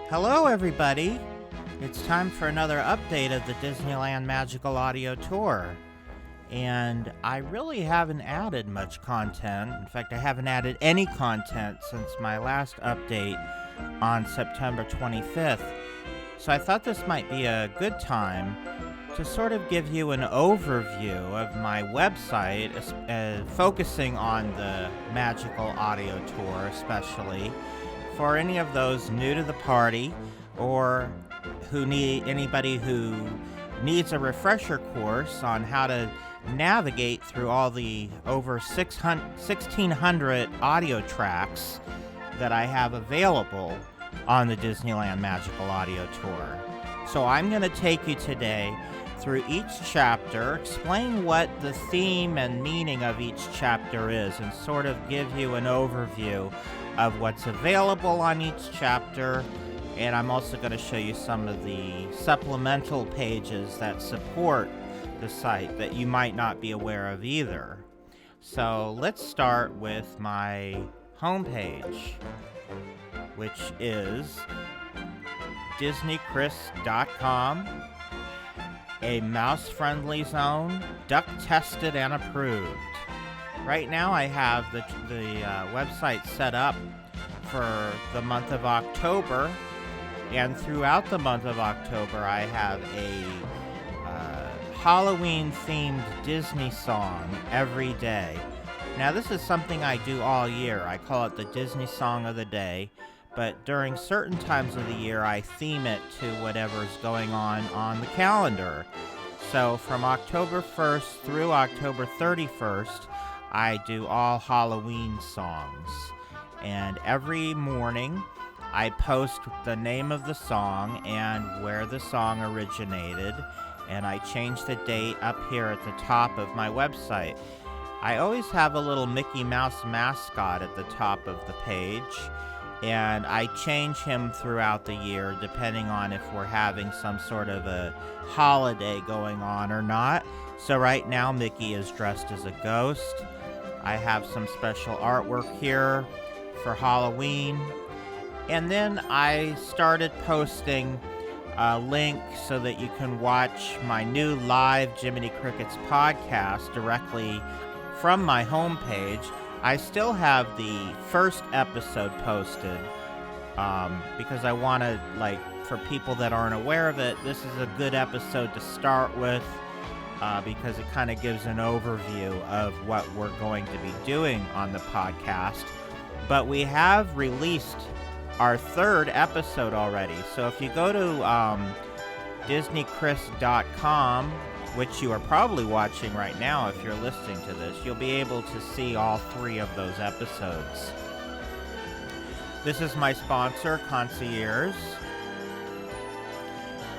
Hello, everybody. It's time for another update of the Disneyland Magical Audio Tour. And I really haven't added much content. In fact, I haven't added any content since my last update on September 25th. So I thought this might be a good time to sort of give you an overview of my website, focusing on the Magical Audio Tour especially, for any of those new to the party or anybody who needs a refresher course on how to navigate through all the over 1,600 audio tracks that I have available on the Disneyland Magical Audio Tour. So I'm going to take you today through each chapter, explain what the theme and meaning of each chapter is, and sort of give you an overview of what's available on each chapter. And I'm also going to show you some of the supplemental pages that support the site that you might not be aware of either. So let's start with my homepage, which is DisneyChris.com, a mouse-friendly zone, duck-tested and approved. Right now I have the website set up for the month of October, and throughout the month of October I have a Halloween-themed Disney song every day. Now this is something I do all year. I call it the Disney Song of the Day, but during certain times of the year I theme it to whatever's going on the calendar. So from October 1st through October 31st, I do all Halloween songs. And every morning I post the name of the song and where the song originated, and I change the date up here at the top of my website. I always have a little Mickey Mouse mascot at the top of the page, and I change him throughout the year depending on if we're having some sort of a holiday going on or not. So right now Mickey is dressed as a ghost. I have some special artwork here for Halloween. And then I started posting a link so that you can watch my new live Jiminy Crickets podcast directly from my homepage. I still have the first episode posted because I want to, for people that aren't aware of it, this is a good episode to start with because it kind of gives an overview of what we're going to be doing on the podcast. But we have released our third episode already. So if you go to DisneyChris.com, which you are probably watching right now if you're listening to this, you'll be able to see all three of those episodes. This is my sponsor, Concierge.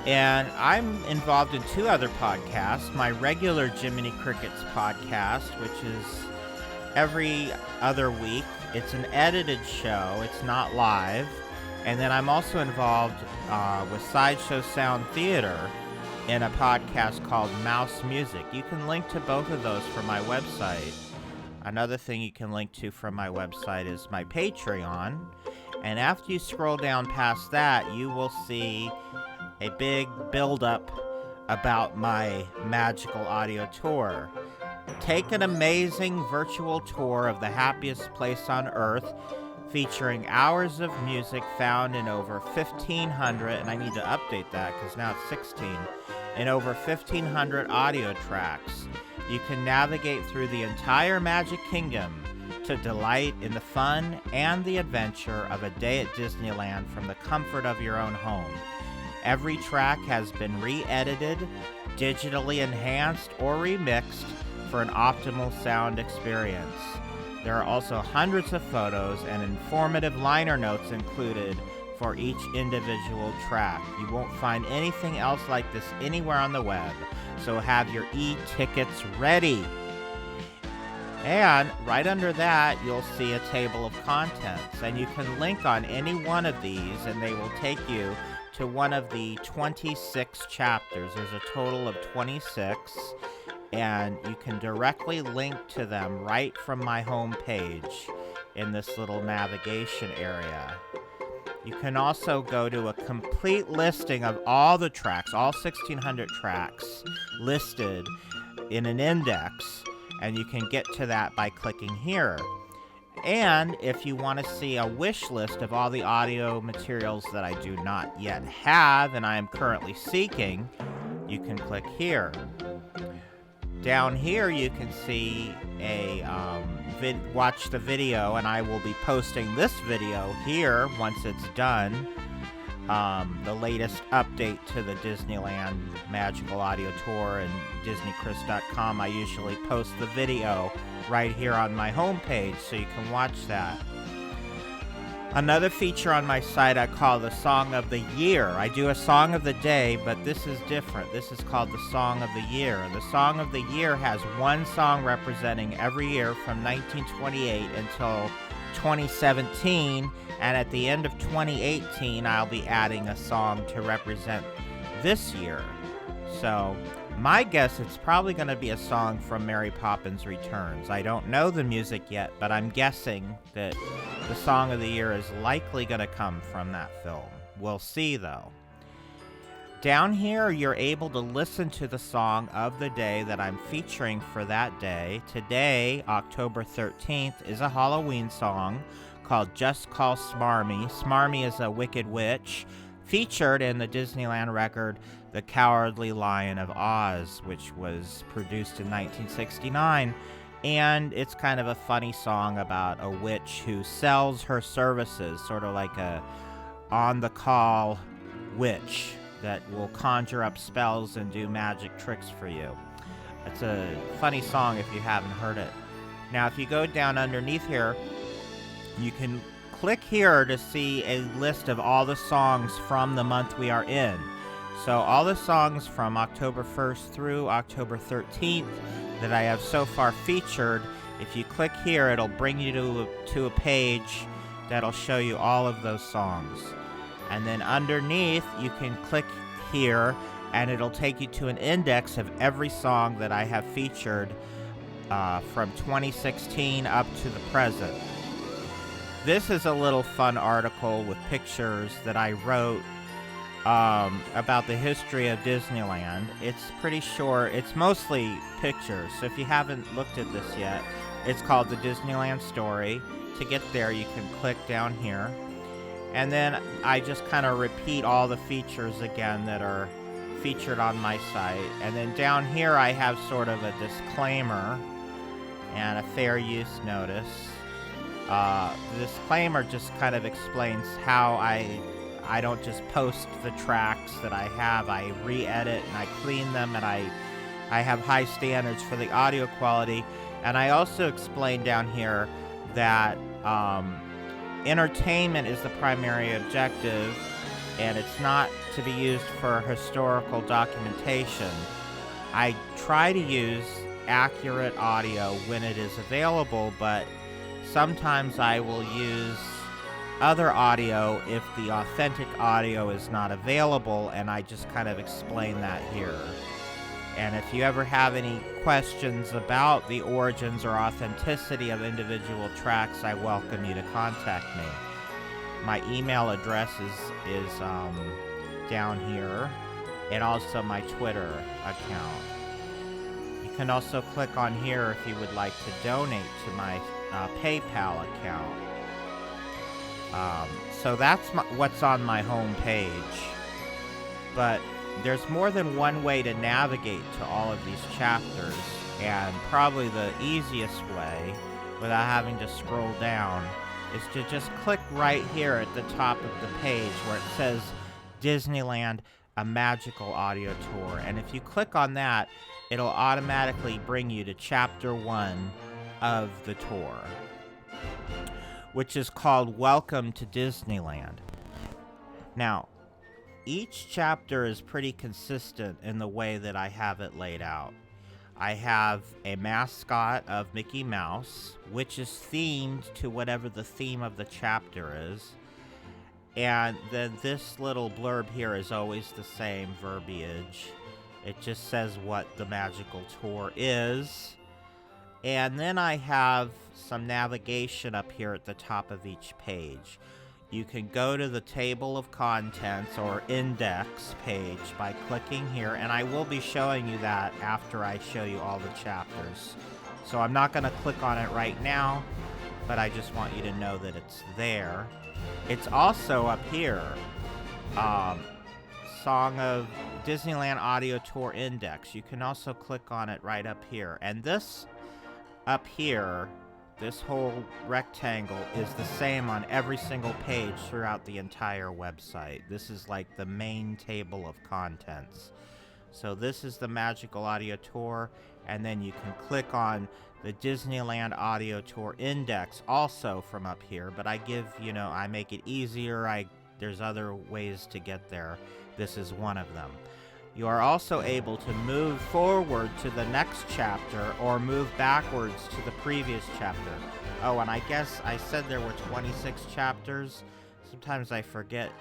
And I'm involved in two other podcasts. My regular Jiminy Crickets podcast, which is every other week. It's an edited show. It's not live. And then I'm also involved with Sideshow Sound Theater in a podcast called Mouse Music. You can link to both of those from my website. Another thing you can link to from my website is my Patreon. And after you scroll down past that, you will see a big build-up about my Magical Audio Tour. Take an amazing virtual tour of the happiest place on Earth, featuring hours of music found in over 1,500, and I need to update that because now it's 16, in over 1,500 audio tracks. You can navigate through the entire Magic Kingdom to delight in the fun and the adventure of a day at Disneyland from the comfort of your own home. Every track has been re-edited, digitally enhanced, or remixed for an optimal sound experience. There are also hundreds of photos and informative liner notes included for each individual track. You won't find anything else like this anywhere on the web, so have your e-tickets ready. And right under that, you'll see a table of contents, and you can link on any one of these, and they will take you to one of the 26 chapters. There's a total of 26, and you can directly link to them right from my home page in this little navigation area. You can also go to a complete listing of all the tracks, all 1,600 tracks listed in an index, and you can get to that by clicking here. And if you want to see a wish list of all the audio materials that I do not yet have and I am currently seeking, you can click here. Down here you can see a watch the video, and I will be posting this video here once it's done. The latest update to the Disneyland Magical Audio Tour and DisneyChris.com. I usually post the video right here on my homepage, so you can watch that. Another feature on my site I call the Song of the Year. I do a Song of the Day, but this is different. This is called the Song of the Year. The Song of the Year has one song representing every year from 1928 until 2017, and at the end of 2018, I'll be adding a song to represent this year. So, my guess it's probably going to be a song from Mary Poppins Returns. I don't know the music yet, but I'm guessing that the Song of the Year is likely going to come from that film. We'll see, though. Down here, you're able to listen to the song of the day that I'm featuring for that day. Today, October 13th, is a Halloween song called Just Call Smarmy. Smarmy is a wicked witch featured in the Disneyland record The Cowardly Lion of Oz, which was produced in 1969. And it's kind of a funny song about a witch who sells her services, sort of like a on-the-call witch that will conjure up spells and do magic tricks for you. It's a funny song if you haven't heard it. Now, if you go down underneath here, you can click here to see a list of all the songs from the month we are in. So all the songs from October 1st through October 13th that I have so far featured, if you click here, it'll bring you to a page that'll show you all of those songs. And then underneath, you can click here, and it'll take you to an index of every song that I have featured from 2016 up to the present. This is a little fun article with pictures that I wrote about the history of Disneyland. It's pretty short. It's mostly pictures, so if you haven't looked at this yet, it's called The Disneyland Story. To get there, you can click down here. And then I just kind of repeat all the features again that are featured on my site. And then down here I have sort of a disclaimer and a fair use notice. The disclaimer just kind of explains how I don't just post the tracks that I have. I re-edit and I clean them, and I have high standards for the audio quality. And I also explain down here that entertainment is the primary objective, and it's not to be used for historical documentation. I try to use accurate audio when it is available, but sometimes I will use other audio if the authentic audio is not available, and I just kind of explain that here. And if you ever have any questions about the origins or authenticity of individual tracks, I welcome you to contact me. My email address is down here, and also my Twitter account. You can also click on here if you would like to donate to my PayPal account. So that's what's on my home page. But there's more than one way to navigate to all of these chapters, and probably the easiest way, without having to scroll down, is to just click right here at the top of the page where it says Disneyland, a Magical Audio Tour. And if you click on that, it'll automatically bring you to Chapter 1 of the tour, which is called Welcome to Disneyland. Now, each chapter is pretty consistent in the way that I have it laid out. I have a mascot of Mickey Mouse, which is themed to whatever the theme of the chapter is. And then this little blurb here is always the same verbiage. It just says what the magical tour is. And then I have some navigation up here at the top of each page. you can go to the table of contents or index page by clicking here, and I will be showing you that after I show you all the chapters. So I'm not going to click on it right now, but I just want you to know that it's there. It's also up here, Song of Disneyland Audio Tour Index. You can also click on it right up here. And this up here, this whole rectangle, is the same on every single page throughout the entire website. This is like the main table of contents. So this is the Magical Audio Tour, and then you can click on the Disneyland Audio Tour Index also from up here, but I make it easier. There's other ways to get there. This is one of them. You are also able to move forward to the next chapter or move backwards to the previous chapter. Oh, and I guess I said there were 26 chapters. Sometimes I forget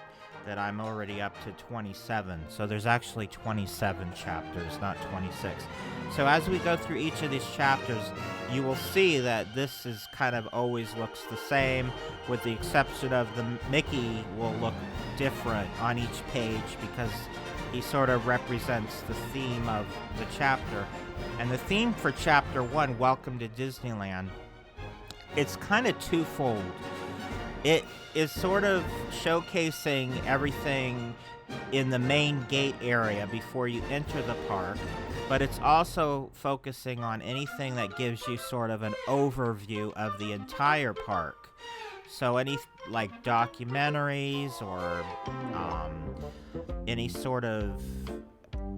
that I'm already up to 27. So there's actually 27 chapters, not 26. So as we go through each of these chapters, you will see that this is kind of always looks the same, with the exception of the Mickey will look different on each page because he sort of represents the theme of the chapter. And the theme for Chapter 1, Welcome to Disneyland, it's kind of twofold. It is sort of showcasing everything in the main gate area before you enter the park, but it's also focusing on anything that gives you sort of an overview of the entire park. So any like documentaries or any sort of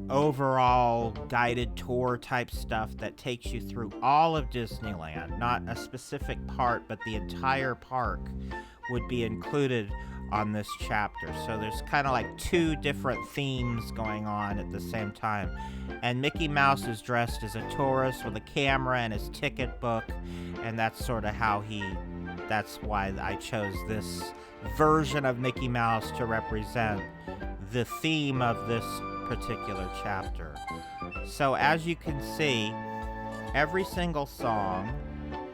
overall guided tour type stuff that takes you through all of Disneyland, not a specific part, but the entire park would be included on this chapter. So there's kind of like two different themes going on at the same time. And Mickey Mouse is dressed as a tourist with a camera and his ticket book, and that's sort of that's why I chose this version of Mickey Mouse to represent the theme of this particular chapter. So as you can see, every single song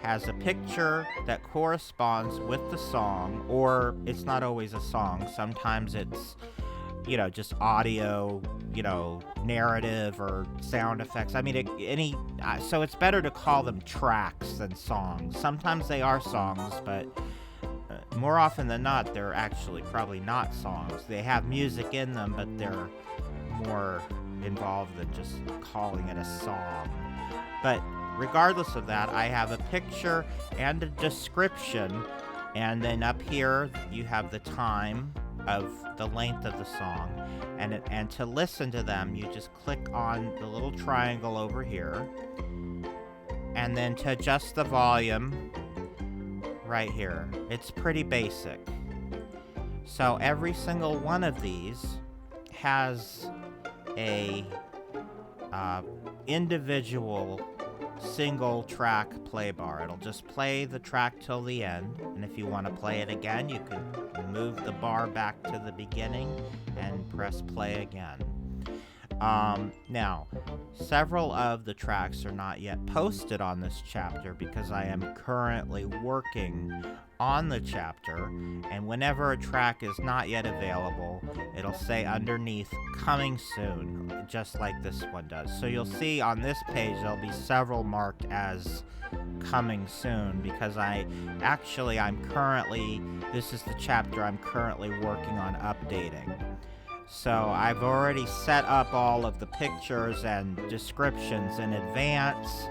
has a picture that corresponds with the song, or it's not always a song. Sometimes it's, just audio, narrative or sound effects. I mean, so it's better to call them tracks than songs. Sometimes they are songs, but more often than not, they're actually probably not songs. They have music in them, but they're more involved than just calling it a song. But regardless of that, I have a picture and a description, and then up here you have the time of the length of the song, and to listen to them you just click on the little triangle over here, and then to adjust the volume right here. It's pretty basic. So every single one of these has a individual single track play bar. It'll just play the track till the end, and if you want to play it again, you can move the bar back to the beginning and press play again. Now, several of the tracks are not yet posted on this chapter because I am currently working on the chapter, and whenever a track is not yet available, it'll say underneath "coming soon," just like this one does. So you'll see on this page there'll be several marked as "coming soon" because this is the chapter I'm currently working on updating. So I've already set up all of the pictures and descriptions in advance,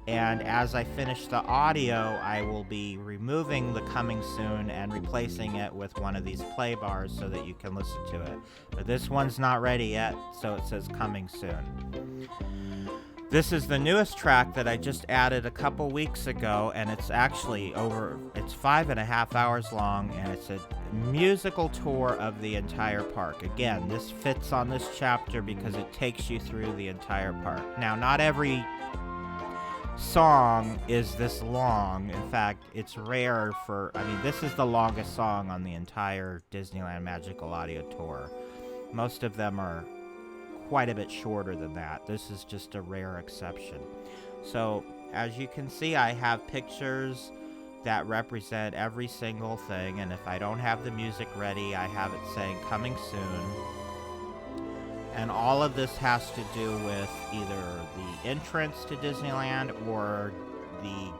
and as I finish the audio, I will be removing the "coming soon" and replacing it with one of these play bars so that you can listen to it. But this one's not ready yet, so it says "coming soon." This is the newest track that I just added a couple weeks ago, and it's actually it's 5.5 hours long, and it's a musical tour of the entire park. Again, this fits on this chapter because it takes you through the entire park. Now, not every song is this long. In fact, it's rare this is the longest song on the entire Disneyland Magical Audio Tour. Most of them are quite a bit shorter than that. This is just a rare exception. So, as you can see, I have pictures that represent every single thing, and if I don't have the music ready, I have it saying coming soon. And all of this has to do with either the entrance to Disneyland or the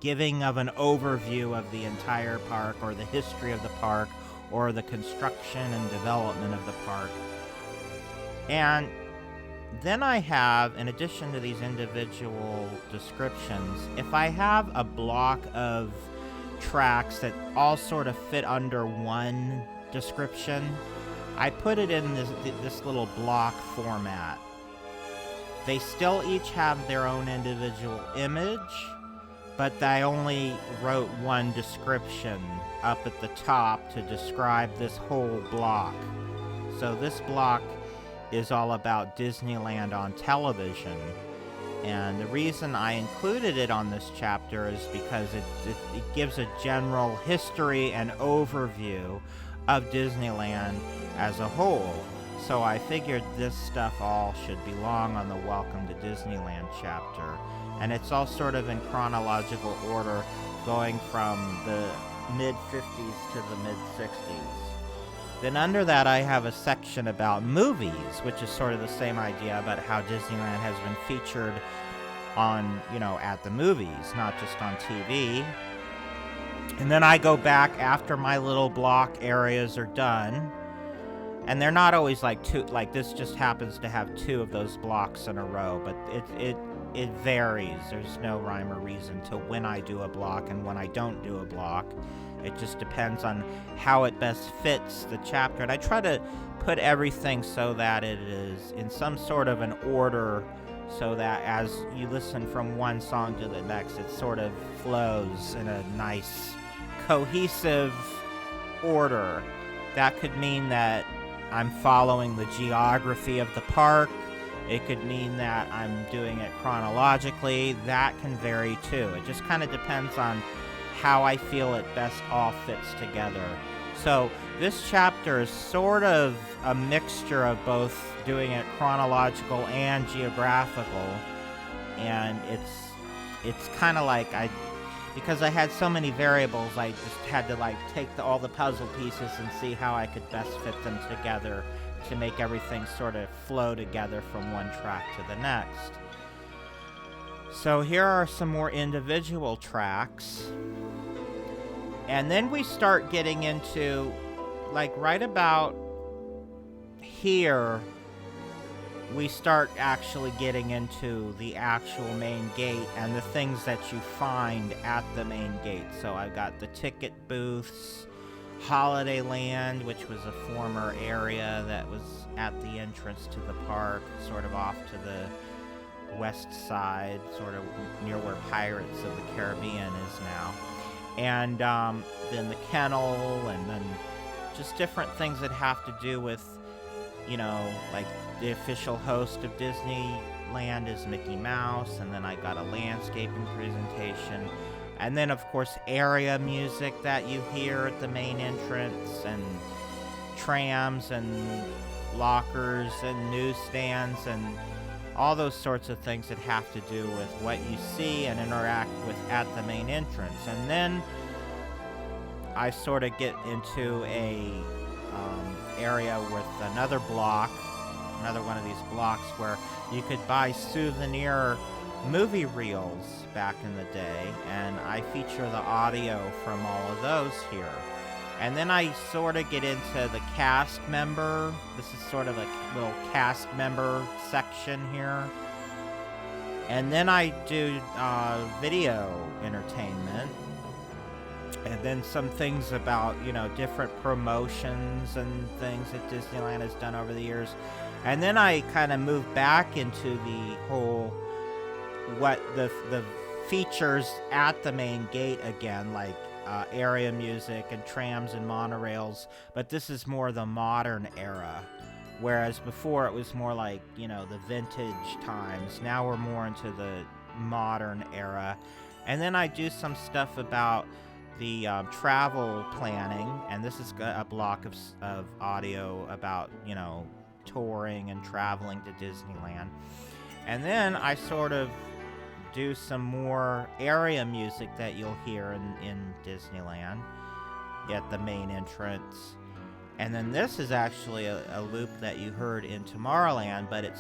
giving of an overview of the entire park, or the history of the park, or the construction and development of the park. And then I have, in addition to these individual descriptions, if I have a block of tracks that all sort of fit under one description, I put it in this little block format. They still each have their own individual image, but I only wrote one description up at the top to describe this whole block. So this block is all about Disneyland on television, and the reason I included it on this chapter is because it gives a general history and overview of Disneyland as a whole. So I figured this stuff all should belong on the Welcome to Disneyland chapter, and it's all sort of in chronological order, going from the mid-50s to the mid-60s. Then under that I have a section about movies, which is sort of the same idea about how Disneyland has been featured on, at the movies, not just on TV. And then I go back after my little block areas are done, and they're not always like two, like this just happens to have two of those blocks in a row, but it varies. There's no rhyme or reason to when I do a block and when I don't do a block. It just depends on how it best fits the chapter. And I try to put everything so that it is in some sort of an order, so that as you listen from one song to the next, it sort of flows in a nice, cohesive order. That could mean that I'm following the geography of the park. It could mean that I'm doing it chronologically. That can vary too. It just kind of depends on how I feel it best all fits together. So this chapter is sort of a mixture of both doing it chronological and geographical, and it's kind of like because I had so many variables, I just had to take all the puzzle pieces and see how I could best fit them together to make everything sort of flow together from one track to the next. So here are some more individual tracks. And then we start getting into, right about here, we start actually getting into the actual main gate and the things that you find at the main gate. So I've got the ticket booths, Holiday Land, which was a former area that was at the entrance to the park, sort of off to the west side, sort of near where Pirates of the Caribbean is now. And then the kennel, and then just different things that have to do with, like the official host of Disneyland is Mickey Mouse, and then I got a landscaping presentation. And then, of course, area music that you hear at the main entrance, and trams and lockers and newsstands and all those sorts of things that have to do with what you see and interact with at the main entrance. And then I sort of get into a area with another block, another one of these blocks where you could buy souvenir movie reels back in the day, and I feature the audio from all of those here. And then I sort of get into the cast member. This is sort of a little cast member section here. And then I do video entertainment. And then some things about, different promotions and things that Disneyland has done over the years. And then I kind of move back into the whole, what the features at the main gate again, like area music and trams and monorails, but this is more the modern era, whereas before it was more like, the vintage times. Now we're more into the modern era. And then I do some stuff about the travel planning, and this is a block of audio about, touring and traveling to Disneyland. And then I sort of do some more area music that you'll hear in Disneyland at the main entrance. And then this is actually a loop that you heard in Tomorrowland, but it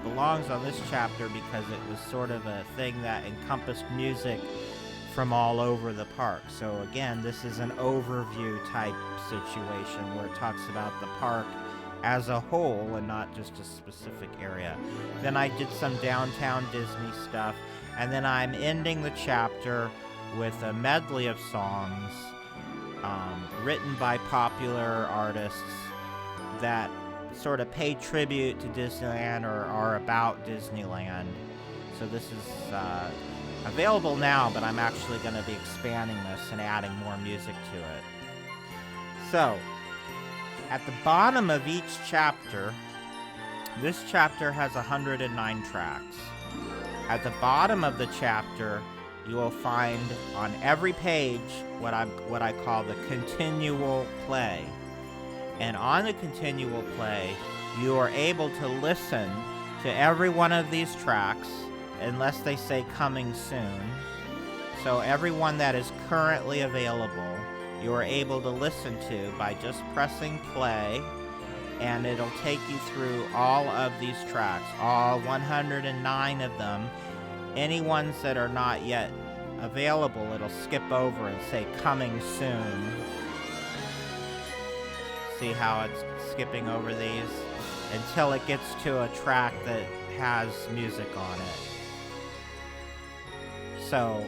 belongs on this chapter because it was sort of a thing that encompassed music from all over the park. So again, this is an overview type situation where it talks about the park as a whole and not just a specific area. Then I did some downtown Disney stuff, and then I'm ending the chapter with a medley of songs written by popular artists that sort of pay tribute to Disneyland or are about Disneyland. So this is available now, but I'm actually going to be expanding this and adding more music to it. So, at the bottom of each chapter, this chapter has 109 tracks. At the bottom of the chapter, you will find on every page what I call the continual play. And on the continual play, you are able to listen to every one of these tracks, unless they say coming soon. So every one that is currently available, you are able to listen to by just pressing play, and it'll take you through all of these tracks, all 109 of them. Any ones that are not yet available, it'll skip over and say coming soon. See how it's skipping over these until it gets to a track that has music on it. So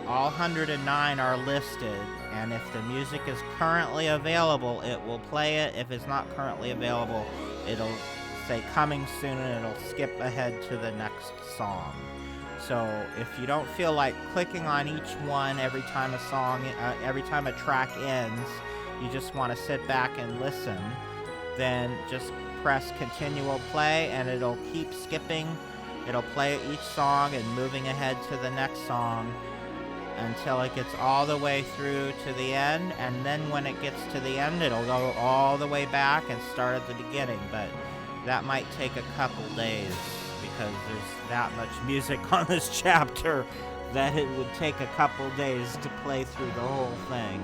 all 109 are listed, and if the music is currently available, it will play it. If it's not currently available, it'll say coming soon, and it'll skip ahead to the next song. So if you don't feel like clicking on each one every time a track ends, you just want to sit back and listen, then just press continual play, and it'll keep skipping. It'll play each song and moving ahead to the next song until it gets all the way through to the end, and then when it gets to the end, it'll go all the way back and start at the beginning. But that might take a couple days because there's that much music on this chapter that it would take a couple days to play through the whole thing.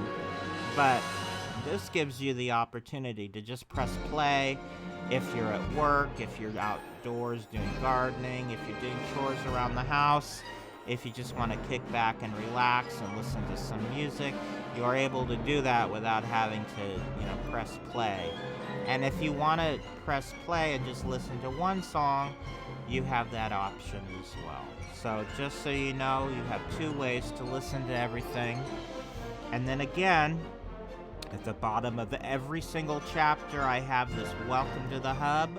But this gives you the opportunity to just press play if you're at work, if you're outdoors doing gardening, if you're doing chores around the house, if you just want to kick back and relax and listen to some music. You are able to do that without having to, press play. And if you want to press play and just listen to one song, you have that option as well. So just so you know, you have two ways to listen to everything. And then again, at the bottom of every single chapter, I have this Welcome to the Hub.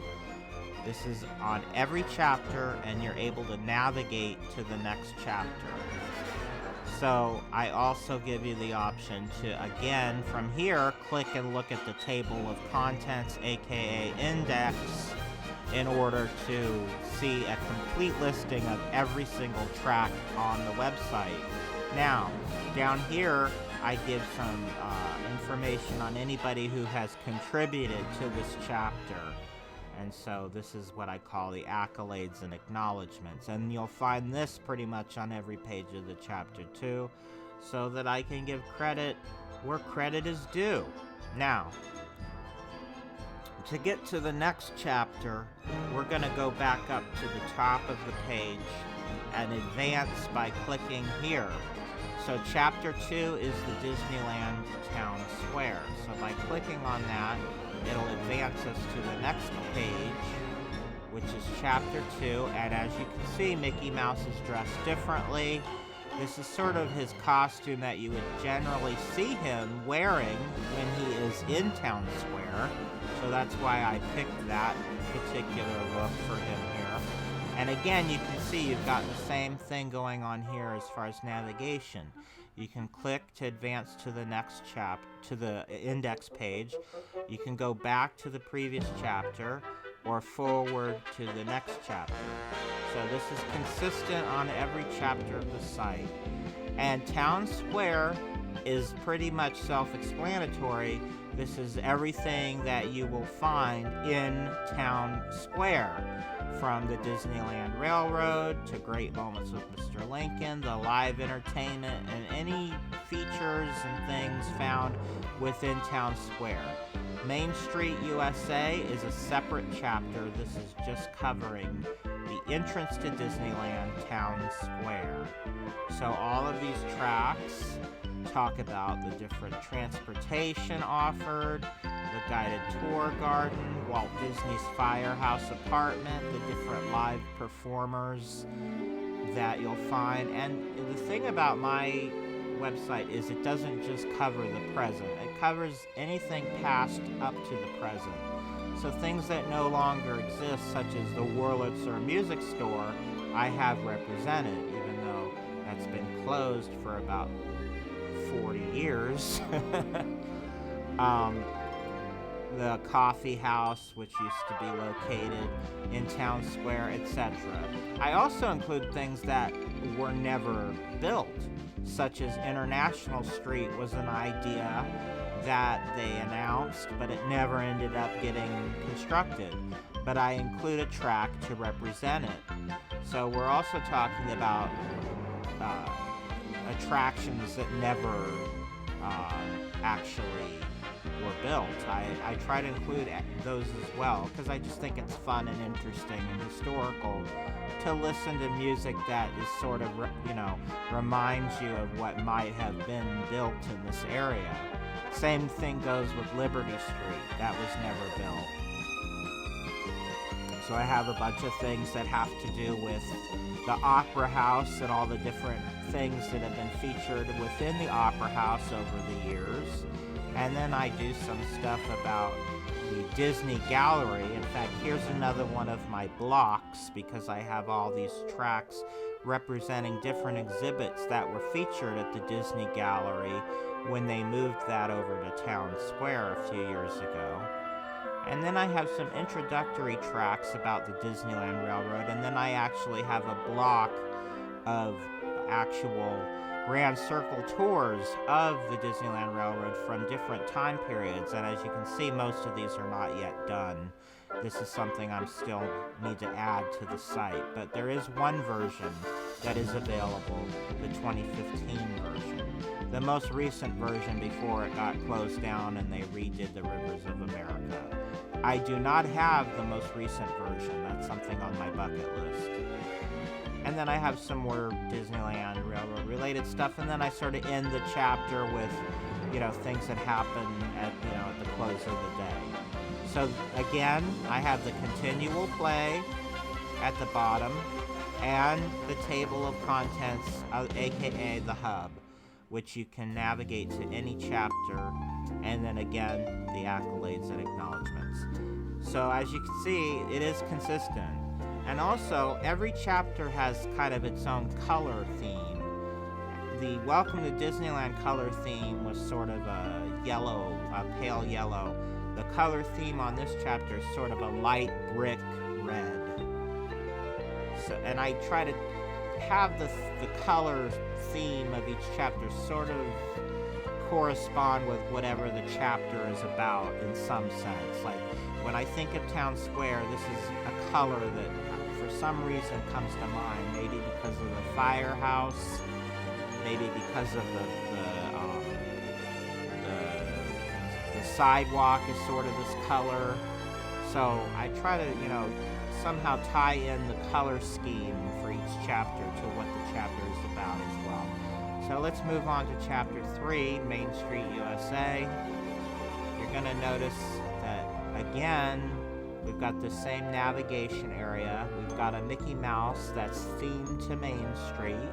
This is on every chapter, and you're able to navigate to the next chapter. So I also give you the option to, again, from here, click and look at the table of contents, aka index, in order to see a complete listing of every single track on the website. Now, down here, I give some information on anybody who has contributed to this chapter. And so this is what I call the accolades and acknowledgments. And you'll find this pretty much on every page of the chapter too, so that I can give credit where credit is due. Now, to get to the next chapter, we're going to go back up to the top of the page and advance by clicking here. So chapter 2 is the Disneyland Town Square. So by clicking on that, it'll advance us to the next page, which is chapter 2. And as you can see, Mickey Mouse is dressed differently. This is sort of his costume that you would generally see him wearing when he is in Town Square. So that's why I picked that particular look for him here. And again, you can see you've got the same thing going on here as far as navigation. You can click to advance to the next to the index page. You can go back to the previous chapter or forward to the next chapter. So this is consistent on every chapter of the site. And Town Square is pretty much self-explanatory. This is everything that you will find in Town Square, from the Disneyland Railroad to Great Moments with Mr. Lincoln, the live entertainment, and any features and things found within Town Square. Main Street USA is a separate chapter. This is just covering the entrance to Disneyland Town Square. So all of these tracks talk about the different transportation offered, the guided tour garden, Walt Disney's Firehouse apartment, the different live performers that you'll find. And the thing about my website is it doesn't just cover the present. It covers anything past up to the present. So things that no longer exist, such as the Wurlitzer Music Store, I have represented, even though that's been closed for about 40 years. The coffee house, which used to be located in Town Square, etc. I also include things that were never built, such as International Street was an idea that they announced, but it never ended up getting constructed. But I include a track to represent it. So we're also talking about attractions that never actually were built. I try to include those as well, because I just think it's fun and interesting and historical to listen to music that is sort of, reminds you of what might have been built in this area. Same thing goes with Liberty Street. That was never built. So I have a bunch of things that have to do with the Opera House and all the different things that have been featured within the Opera House over the years. And then I do some stuff about the Disney Gallery. In fact, here's another one of my blocks, because I have all these tracks representing different exhibits that were featured at the Disney Gallery when they moved that over to Town Square a few years ago. And then I have some introductory tracks about the Disneyland Railroad, and then I actually have a block of actual Grand Circle tours of the Disneyland Railroad from different time periods, and as you can see, most of these are not yet done. This is something I still need to add to the site, but there is one version that is available, the 2015 version. The most recent version before it got closed down and they redid the Rivers of America. I do not have the most recent version. That's something on my bucket list. And then I have some more Disneyland Railroad related stuff, and then I sort of end the chapter with, things that happen at the close of the day. So again, I have the continual play at the bottom and the table of contents, aka the hub, which you can navigate to any chapter, and then again, the accolades and acknowledgments. So as you can see, it is consistent. And also, every chapter has kind of its own color theme. The Welcome to Disneyland color theme was sort of a yellow, a pale yellow. The color theme on this chapter is sort of a light brick red. So, and I try to have the color theme of each chapter sort of correspond with whatever the chapter is about in some sense. Like, when I think of Town Square, this is a color that for some reason comes to mind, maybe because of the firehouse, maybe because of the sidewalk is sort of this color. So I try to, somehow tie in the color scheme for each chapter to what the chapter is about as well. So let's move on to Chapter 3, Main Street USA. You're going to notice that, again, we've got the same navigation area. We've got a Mickey Mouse that's themed to Main Street.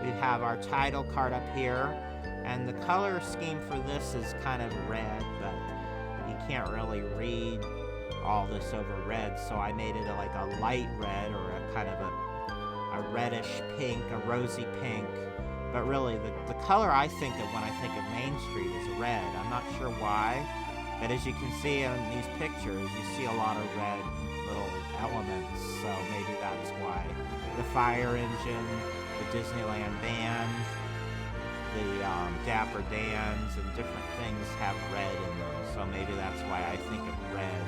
We have our title card up here, and the color scheme for this is kind of red, but you can't really read all this over red, so I made it like a light red, or a kind of a reddish pink, a rosy pink. But really, the color I think of when I think of Main Street is red. I'm not sure why, but as you can see in these pictures, you see a lot of red little elements, so maybe that's why. The fire engine, the Disneyland band, the Dapper Dans, and different things have red in them, so maybe that's why I think of red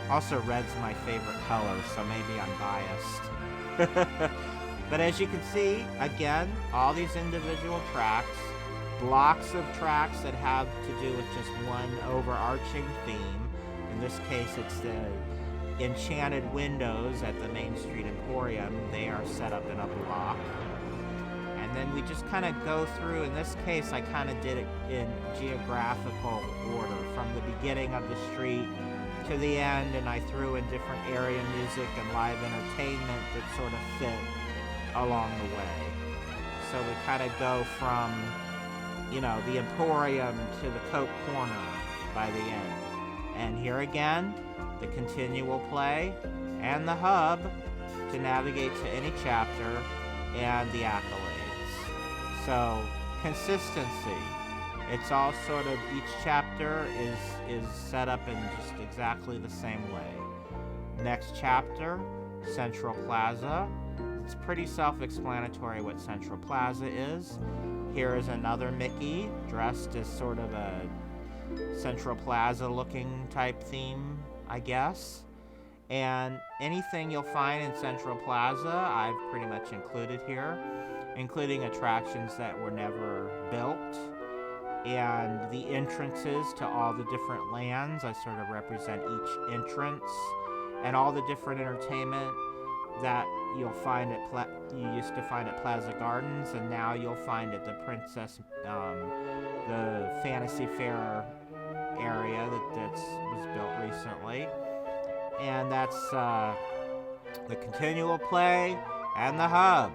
Also, red's my favorite color, so maybe I'm biased. But as you can see, again, all these individual tracks, blocks of tracks that have to do with just one overarching theme. In this case, it's the enchanted windows at the Main Street Emporium. They are set up in a block. And then we just kind of go through. In this case, I kind of did it in geographical order, from the beginning of the street to the end, and I threw in different area music and live entertainment that sort of fit along the way. So we kind of go from, you know, the Emporium to the Coke Corner by the end. And here again, the continual play and the hub to navigate to any chapter, and the accolades. So consistency. It's all sort of, each chapter is set up in just exactly the same way. Next chapter, Central Plaza. It's pretty self-explanatory what Central Plaza is. Here is another Mickey dressed as sort of a Central Plaza looking type theme, I guess. And anything you'll find in Central Plaza, I've pretty much included here, including attractions that were never built, and the entrances to all the different lands. I sort of represent each entrance, and all the different entertainment that you'll find at you used to find at Plaza Gardens, and now you'll find at the the Fantasy Fair area that was built recently. And that's the continual play and the hub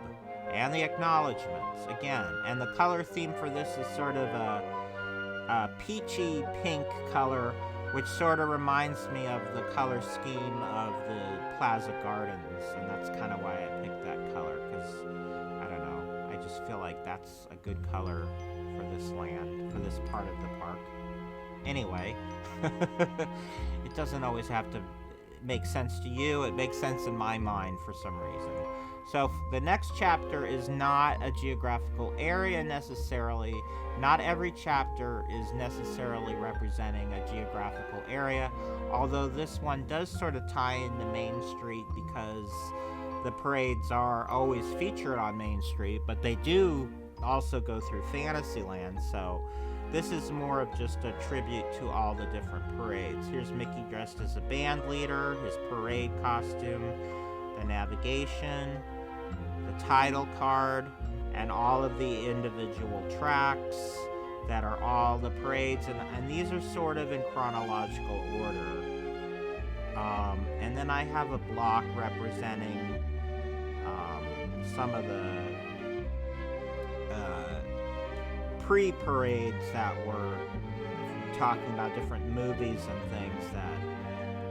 and the acknowledgements again. And the color theme for this is sort of a peachy pink color, which sort of reminds me of the color scheme of the Plaza Gardens, and that's kind of why I picked that color, because, I don't know, I just feel like that's a good color for this land, for this part of the park. Anyway, it doesn't always have to make sense to you. It makes sense in my mind for some reason. So the next chapter is not a geographical area necessarily. Not every chapter is necessarily representing a geographical area, although this one does sort of tie into Main Street because the parades are always featured on Main Street, but they do also go through Fantasyland, so this is more of just a tribute to all the different parades. Here's Mickey dressed as a band leader, his parade costume, the navigation, the title card, and all of the individual tracks that are all the parades, and these are sort of in chronological order. And then I have a block representing some of the pre-parades that were talking about different movies and things that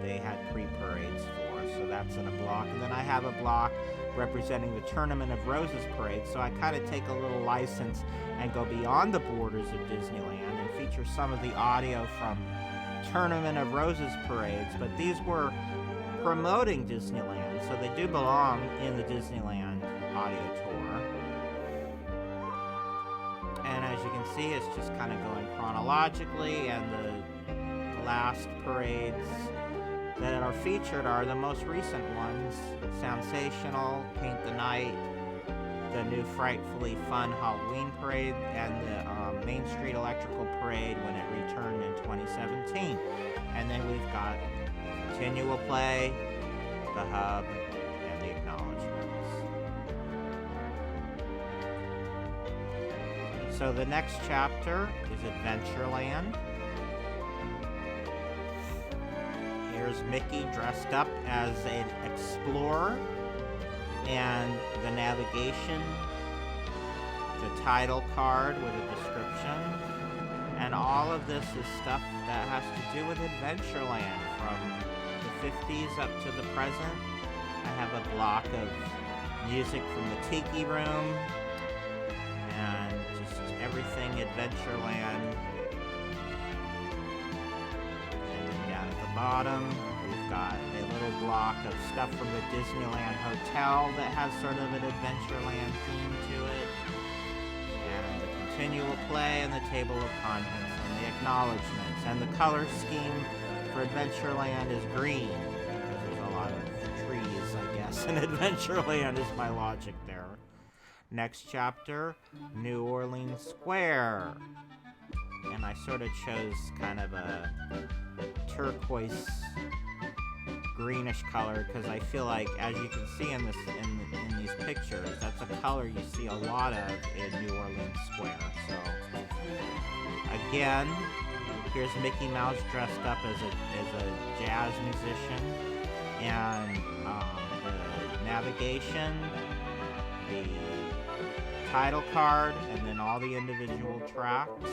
they had pre-parades for. So that's in a block. And then I have a block representing the Tournament of Roses parade. So I kind of take a little license and go beyond the borders of Disneyland and feature some of the audio from Tournament of Roses parades. But these were promoting Disneyland, so they do belong in the Disneyland Audio Tour. And as you can see, it's just kind of going chronologically, and the last parades that are featured are the most recent ones: Sensational, Paint the Night, the new Frightfully Fun Halloween Parade, and the Main Street Electrical Parade when it returned in 2017. And then we've got continual play, the hub, and the acknowledgements. So the next chapter is Adventureland. Here's Mickey dressed up as an explorer, and the navigation, the title card with a description, and all of this is stuff that has to do with Adventureland from the 50s up to the present. I have a block of music from the Tiki Room, and just everything Adventureland. And then down at the bottom, we've got a little block of stuff from the Disneyland Hotel that has sort of an Adventureland theme to it. And the continual play and the table of contents and the acknowledgements and the color scheme for Adventureland is green, because there's a lot of trees, I guess, in Adventureland is my logic there. Next chapter, New Orleans Square. And I sort of chose kind of a turquoise greenish color because I feel like, as you can see in these pictures, that's a color you see a lot of in New Orleans Square. So again, here's Mickey Mouse dressed up as a jazz musician, and the navigation, the title card, and then all the individual tracks.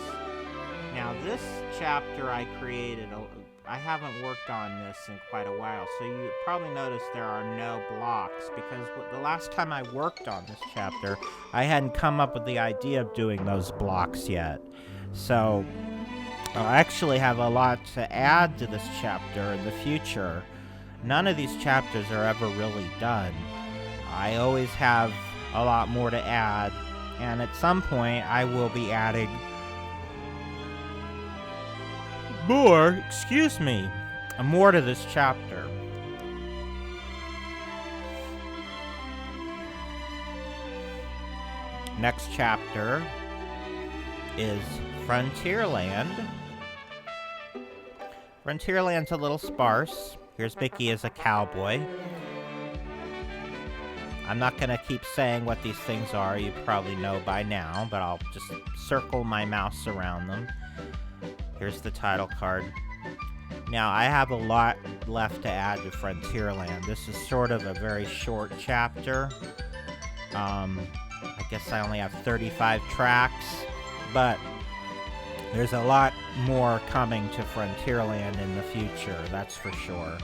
Now this chapter I created, I haven't worked on this in quite a while, so you probably noticed there are no blocks, because the last time I worked on this chapter, I hadn't come up with the idea of doing those blocks yet. So I actually have a lot to add to this chapter in the future. None of these chapters are ever really done. I always have a lot more to add, and at some point I will be adding more to this chapter. Next chapter is Frontierland. Frontierland's a little sparse. Here's Mickey as a cowboy. I'm not going to keep saying what these things are. You probably know by now, but I'll just circle my mouse around them. Here's the title card. Now, I have a lot left to add to Frontierland. This is sort of a very short chapter. I guess I only have 35 tracks, but there's a lot more coming to Frontierland in the future, that's for sure.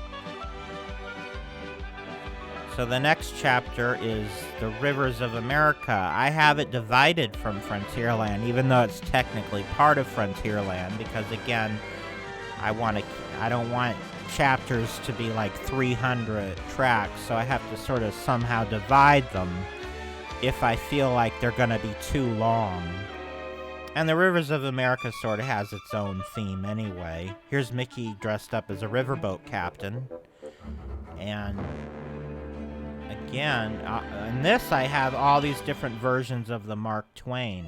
So the next chapter is the Rivers of America. I have it divided from Frontierland, even though it's technically part of Frontierland, because again, I don't want chapters to be like 300 tracks, so I have to sort of somehow divide them if I feel like they're going to be too long. And the Rivers of America sort of has its own theme anyway. Here's Mickey dressed up as a riverboat captain. And again, in this I have all these different versions of the Mark Twain,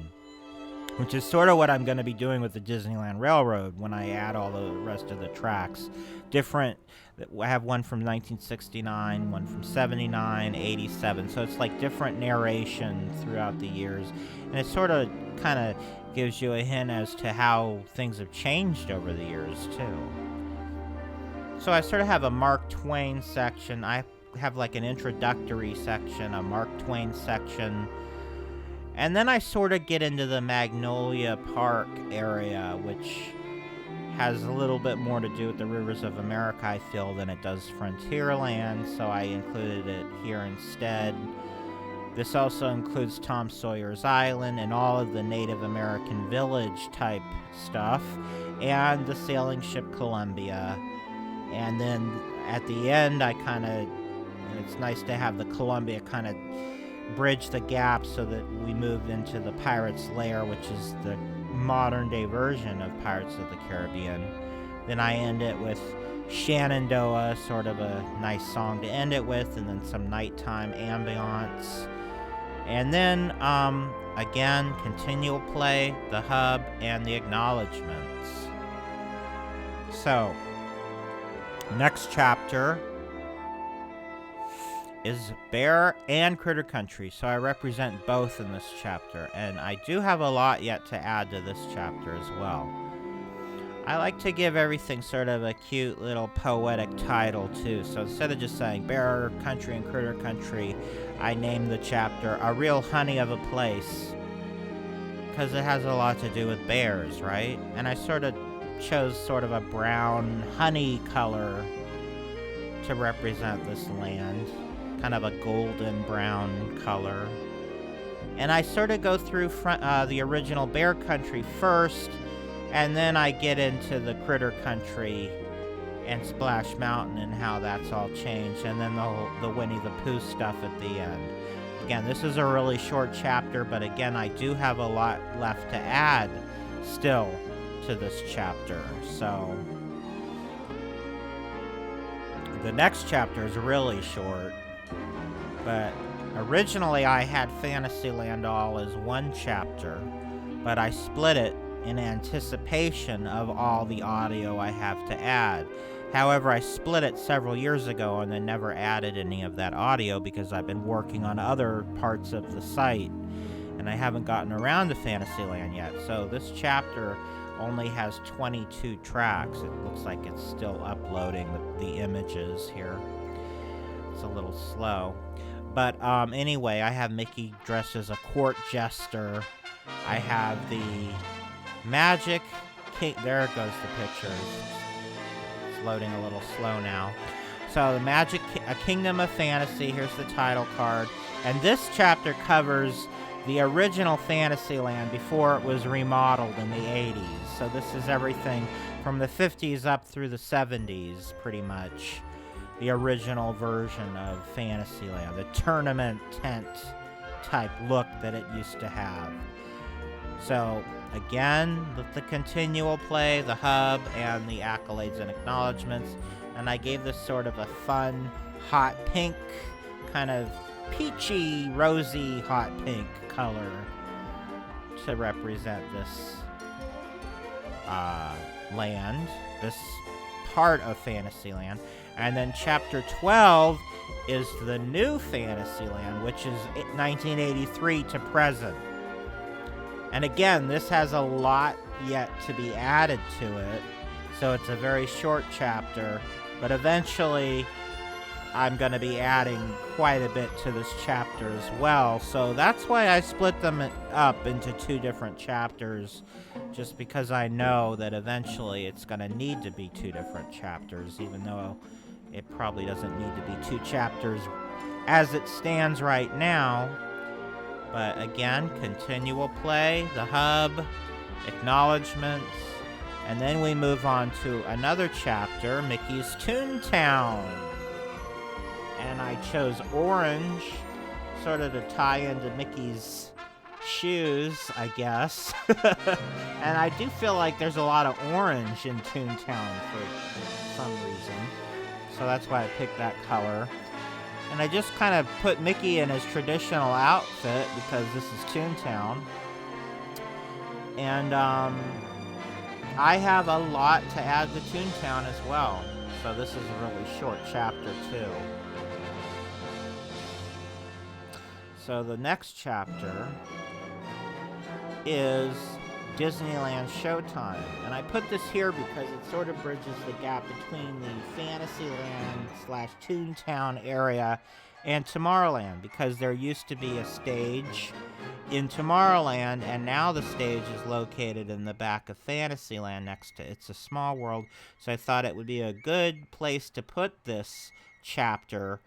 which is sort of what I'm going to be doing with the Disneyland Railroad when I add all the rest of the tracks. I have one from 1969, one from 79, 87, so it's like different narration throughout the years, and it sort of kind of gives you a hint as to how things have changed over the years too. So I sort of have a Mark Twain section. I have like an introductory section, a Mark Twain section, and then I sort of get into the Magnolia Park area, which has a little bit more to do with the Rivers of America, I feel, than it does Frontierland, so I included it here instead. This also includes Tom Sawyer's Island and all of the Native American village type stuff, and the sailing ship Columbia. And then at the end, it's nice to have the Columbia kind of bridge the gap so that we move into the Pirate's Lair, which is the modern day version of Pirates of the Caribbean. Then I end it with Shenandoah, sort of a nice song to end it with, and then some nighttime ambiance. And then, again, continual play, the hub, and the acknowledgements. So, next chapter is Bear and Critter Country, so I represent both in this chapter, and I do have a lot yet to add to this chapter as well. I like to give everything sort of a cute little poetic title too, so instead of just saying Bear Country and Critter Country, I named the chapter A Real Honey of a Place, because it has a lot to do with bears, right? And I sort of chose sort of a brown honey color to represent this land. Kind of a golden brown color. And I sort of go through the original Bear Country first, and then I get into the Critter Country and Splash Mountain and how that's all changed, and then the Winnie the Pooh stuff at the end. Again, this is a really short chapter, but again, I do have a lot left to add still to this chapter. So The next chapter is really short, but originally I had Fantasyland all as one chapter, but I split it in anticipation of all the audio I have to add. However, I split it several years ago and then never added any of that audio because I've been working on other parts of the site and I haven't gotten around to Fantasyland yet. So this chapter only has 22 tracks. It looks like it's still uploading the images here. It's a little slow. But anyway, I have Mickey dressed as a court jester. I have the Magic King. There goes the picture. It's loading a little slow now. So the A Kingdom of Fantasy. Here's the title card. And this chapter covers the original Fantasyland before it was remodeled in the 80s. So this is everything from the 50s up through the 70s, pretty much. The original version of Fantasyland, the tournament tent type look that it used to have. So again, the continual play, the hub, and the accolades and acknowledgments. And I gave this sort of a fun, hot pink, kind of peachy, rosy, hot pink color to represent this land, this part of Fantasyland. And then chapter 12 is the new Fantasyland, which is 1983 to present. And again, this has a lot yet to be added to it, so it's a very short chapter, but eventually I'm going to be adding quite a bit to this chapter as well. So that's why I split them up into two different chapters, just because I know that eventually it's going to need to be two different chapters, even though it probably doesn't need to be two chapters as it stands right now. But again, continual play, the hub, acknowledgments, and then we move on to another chapter, Mickey's Toontown. And I chose orange, sort of to tie into Mickey's shoes, I guess. And I do feel like there's a lot of orange in Toontown for some reason. So that's why I picked that color. And I just kind of put Mickey in his traditional outfit because this is Toontown. And I have a lot to add to Toontown as well. So this is a really short chapter too. So the next chapter is Disneyland Showtime. And I put this here because it sort of bridges the gap between the Fantasyland / Toontown area and Tomorrowland, because there used to be a stage in Tomorrowland, and now the stage is located in the back of Fantasyland next to It's a Small World. So I thought it would be a good place to put this chapter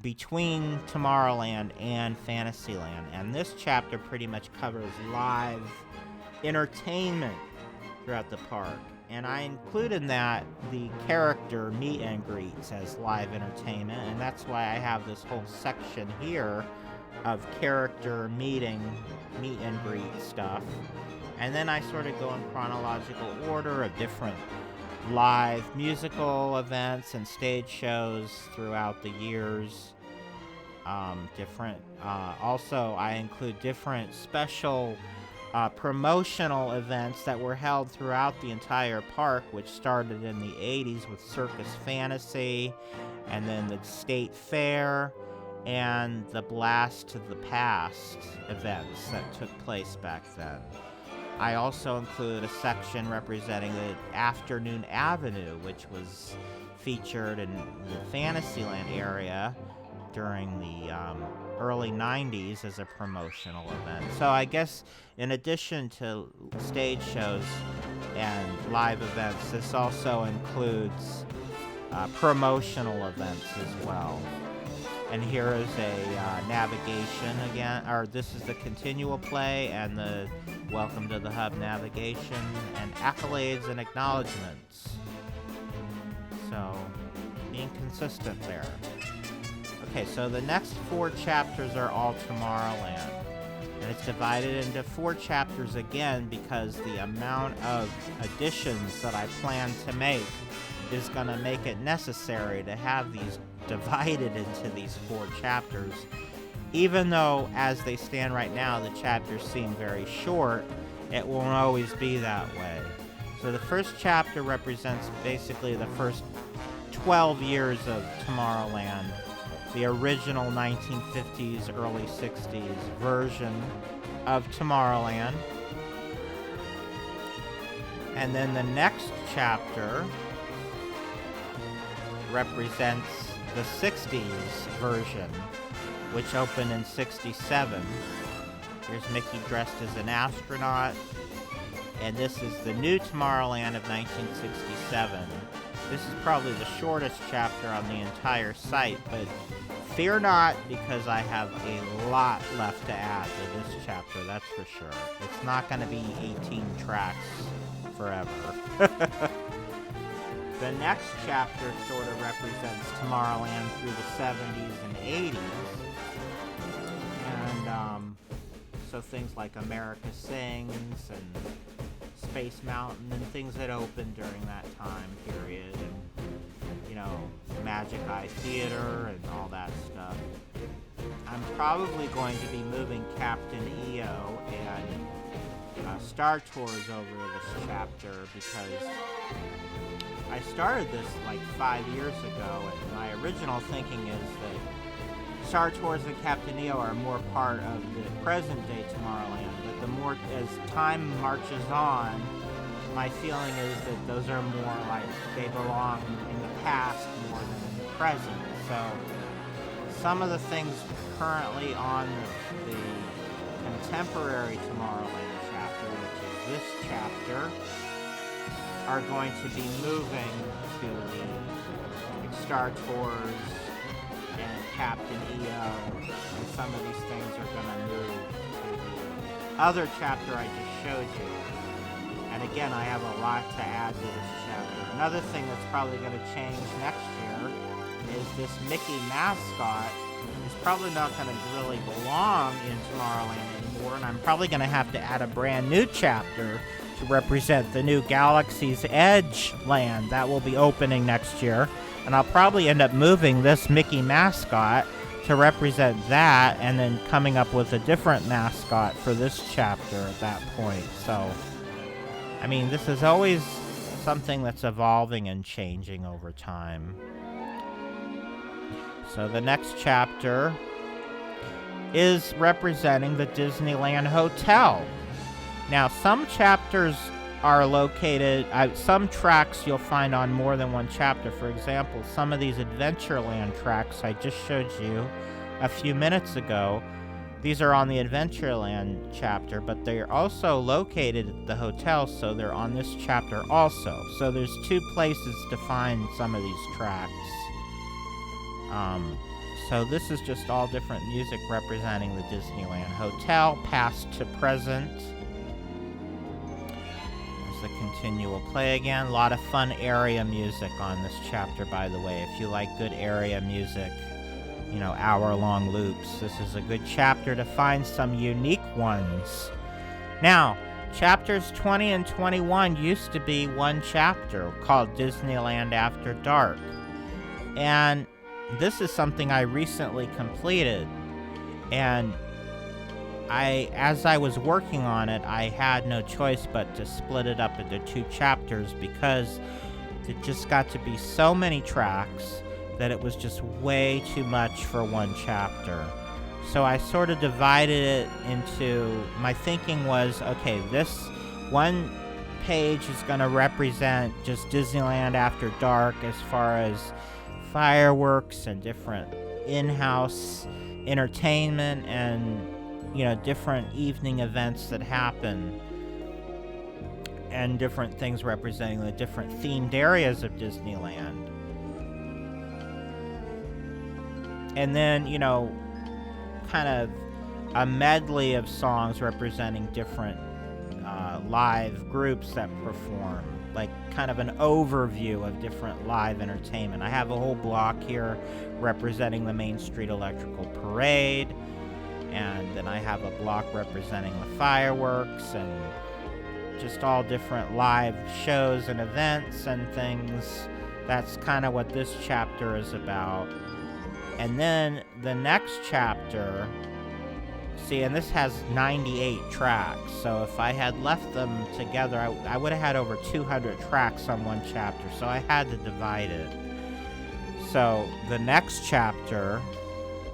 between Tomorrowland and Fantasyland. And this chapter pretty much covers live entertainment throughout the park. And I include in that the character meet and greets as live entertainment, and that's why I have this whole section here of character meet and greet stuff. And then I sort of go in chronological order of different live musical events and stage shows throughout the years. Also, I include different special promotional events that were held throughout the entire park, which started in the 80s with Circus Fantasy, and then the State Fair, and the Blast to the Past events that took place back then. I also include a section representing the Afternoon Avenue, which was featured in the Fantasyland area during the early 90s as a promotional event. So I guess in addition to stage shows and live events, this also includes promotional events as well. And here is a navigation again, or this is the continual play and the Welcome to the Hub navigation and accolades and acknowledgments. So, being consistent there. Okay, so the next 4 chapters are all Tomorrowland. And it's divided into 4 chapters again because the amount of additions that I plan to make is going to make it necessary to have these divided into these 4 chapters. Even though, as they stand right now, the chapters seem very short, it won't always be that way. So the first chapter represents basically the first 12 years of Tomorrowland, the original 1950s, early 60s version of Tomorrowland. And then the next chapter represents the 60s version, which opened in 67. Here's Mickey dressed as an astronaut. And this is the new Tomorrowland of 1967. This is probably the shortest chapter on the entire site, but fear not, because I have a lot left to add to this chapter, that's for sure. It's not going to be 18 tracks forever. The next chapter sort of represents Tomorrowland through the 70s and 80s. And so things like America Sings and Space Mountain and things that opened during that time period, and, you know, Magic Eye Theater and all that stuff. I'm probably going to be moving Captain EO and Star Tours over to this chapter, because I started this like 5 years ago, and my original thinking is that Star Tours and Captain EO are more part of the present day Tomorrowland, but the more as time marches on, my feeling is that those are more like they belong in the past more than in the present. So some of the things currently on the contemporary Tomorrowland chapter, which is this chapter, are going to be moving to the Star Tours and Captain EO, and some of these things are going to move to the other chapter I just showed you. And again, I have a lot to add to this chapter. Another thing that's probably going to change next year is this Mickey mascot is probably not going to really belong in Tomorrowland anymore, and I'm probably going to have to add a brand new chapter to represent the new Galaxy's Edge land that will be opening next year. And I'll probably end up moving this Mickey mascot to represent that, and then coming up with a different mascot for this chapter at that point. So, I mean, this is always something that's evolving and changing over time. So the next chapter is representing the Disneyland Hotel. Now, some chapters are located, some tracks you'll find on more than one chapter. For example, some of these Adventureland tracks I just showed you a few minutes ago, these are on the Adventureland chapter, but they're also located at the hotel, so they're on this chapter also. So there's 2 places to find some of these tracks. So this is just all different music representing the Disneyland Hotel, past to present. The continual play again. A lot of fun area music on this chapter, by the way. If you like good area music, you know, hour-long loops, this is a good chapter to find some unique ones. Now, chapters 20 and 21 used to be one chapter called Disneyland After Dark. And this is something I recently completed. And as I was working on it, I had no choice but to split it up into 2 chapters, because it just got to be so many tracks that it was just way too much for one chapter. So I sort of divided it into, my thinking was, okay, this one page is going to represent just Disneyland After Dark as far as fireworks and different in-house entertainment and, you know, different evening events that happen, and different things representing the different themed areas of Disneyland. And then, you know, kind of a medley of songs representing different live groups that perform, like kind of an overview of different live entertainment. I have a whole block here representing the Main Street Electrical Parade, and then I have a block representing the fireworks and just all different live shows and events and things That's kind of what this chapter is about. And then the next chapter, see, and this has 98 tracks, so if I had left them together, I would have had over 200 tracks on one chapter, so I had to divide it. So the next chapter